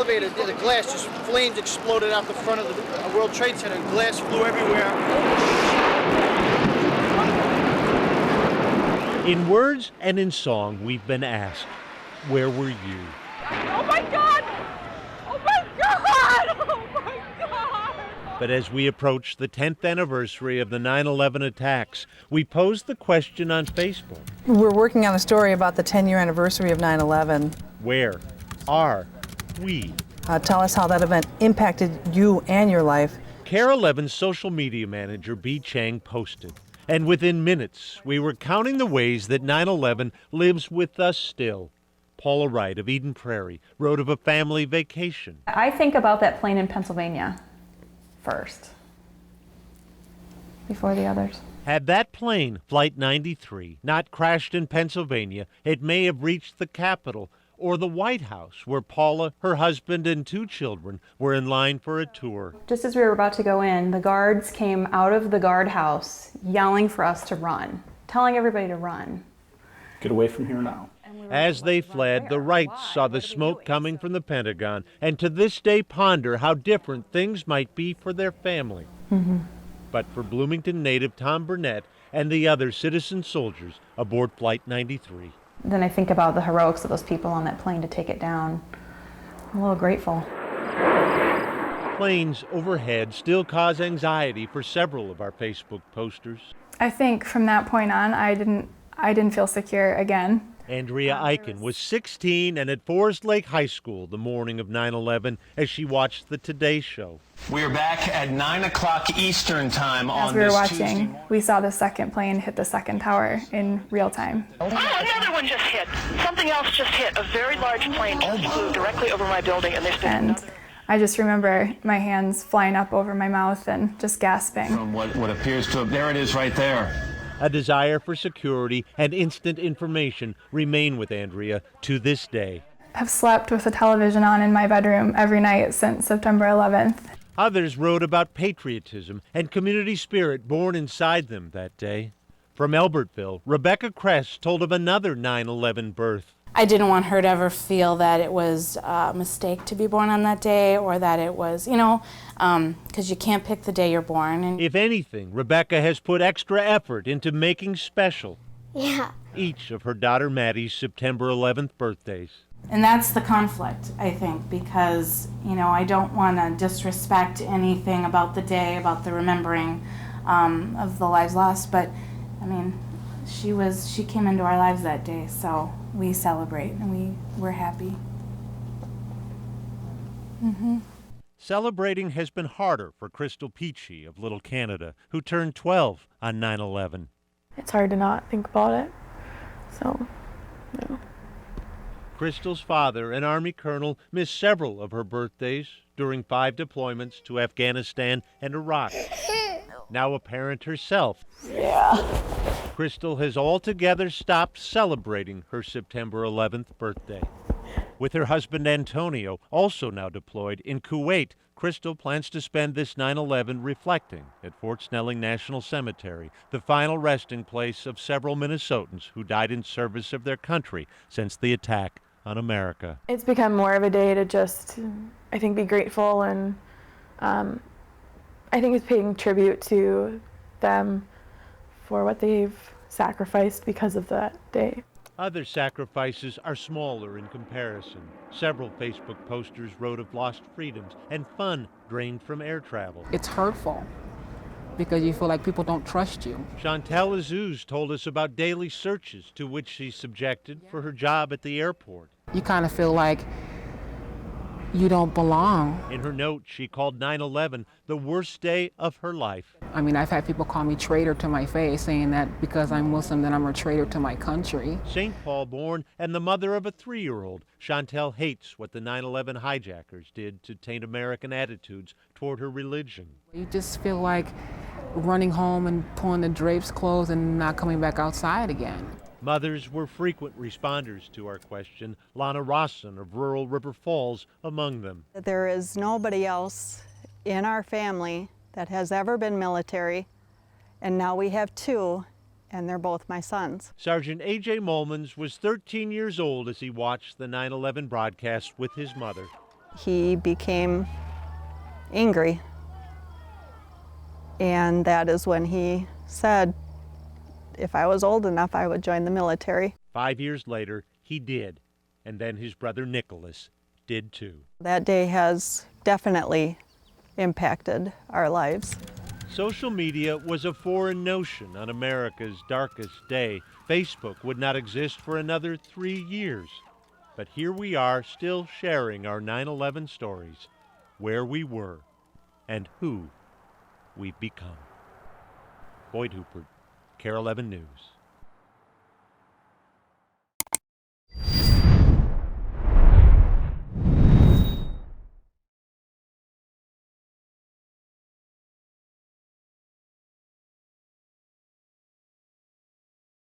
elevator, the glass, just flames exploded out the front of the World Trade Center. Glass flew everywhere. In words and in song, we've been asked, where were you? Oh my God! Oh my God! Oh my God! But as we approach the 10th anniversary of the 9/11 attacks, we posed the question on Facebook. We're working on a story about the 10-year anniversary of 9/11. Where are we? Tell us how that event impacted you and your life. KARE 11's social media manager, B. Chang, posted. And within minutes, we were counting the ways that 9/11 lives with us still. Paula Wright of Eden Prairie wrote of a family vacation. I think about that plane in Pennsylvania first, before the others. Had that plane, Flight 93, not crashed in Pennsylvania, it may have reached the Capitol or the White House, where Paula, her husband, and 2 children were in line for a tour. Just as we were about to go in, the guards came out of the guardhouse yelling for us to run, telling everybody to run. Get away from here now. As they fled, the Wrights saw the smoke coming from the Pentagon and to this day ponder how different things might be for their family. But for Bloomington native Tom Burnett and the other citizen soldiers aboard Flight 93. Then I think about the heroics of those people on that plane to take it down. I'm a little grateful. Planes overhead still cause anxiety for several of our Facebook posters. I think from that point on, I didn't feel secure again. Andrea Eichen was 16 and at Forest Lake High School the morning of 9/11 as she watched the Today Show. We're back at 9 o'clock Eastern time on As we were this Tuesday watching, morning. we saw the second plane hit the second tower in real time. Oh, another one just hit. Something else just hit. A very large plane just flew directly over my building, and there's been And I just remember my hands flying up over my mouth and just gasping. From what appears to have, there it is right there. A desire for security and instant information remain with Andrea to this day. I've slept with the television on in my bedroom every night since September 11th. Others wrote about patriotism and community spirit born inside them that day. From Albertville, Rebecca Kress told of another 9/11 birth. I didn't want her to ever feel that it was a mistake to be born on that day, or that it was, because you can't pick the day you're born. And If anything, Rebecca has put extra effort into making special each of her daughter Maddie's September 11th birthdays. And that's the conflict, I think, because, I don't want to disrespect anything about the day, about the remembering of the lives lost, but, she came into our lives that day, so we celebrate and we're happy. Celebrating has been harder for Crystal Peachy of Little Canada, who turned 12 on 9/11. It's hard to not think about it. So, Crystal's father, an Army colonel, missed several of her birthdays during 5 deployments to Afghanistan and Iraq. Now a parent herself, Crystal has altogether stopped celebrating her September 11th birthday. With her husband Antonio, also now deployed in Kuwait, Crystal plans to spend this 9/11 reflecting at Fort Snelling National Cemetery, the final resting place of several Minnesotans who died in service of their country since the attack on America. it's become more of a day to just, I think, be grateful, and I think it's paying tribute to them for what they've sacrificed because of that day. Other sacrifices are smaller in comparison. Several Facebook posters wrote of lost freedoms and fun drained from air travel. It's hurtful because you feel like people don't trust you. Chantel Azuz told us about daily searches to which she's subjected for her job at the airport. You kind of feel like you don't belong. In her note, she called 9/11 the worst day of her life. I've had people call me traitor to my face, saying that because I'm Muslim, that I'm a traitor to my country. St. Paul born and the mother of a 3-year-old, Chantel hates what the 9/11 hijackers did to taint American attitudes toward her religion. You just feel like running home and pulling the drapes closed and not coming back outside again. Mothers were frequent responders to our question, Lana Rawson of rural River Falls among them. There is nobody else in our family that has ever been military, and now we have 2, and they're both my sons. Sergeant A.J. Molmans was 13 years old as he watched the 9/11 broadcast with his mother. He became angry, and that is when he said if I was old enough, I would join the military. 5 years later, he did, and then his brother Nicholas did too. That day has definitely impacted our lives. Social media was a foreign notion on America's darkest day. Facebook would not exist for another 3 years. But here we are, still sharing our 9/11 stories, where we were, and who we've become. Boyd Huppert, KARE 11 News.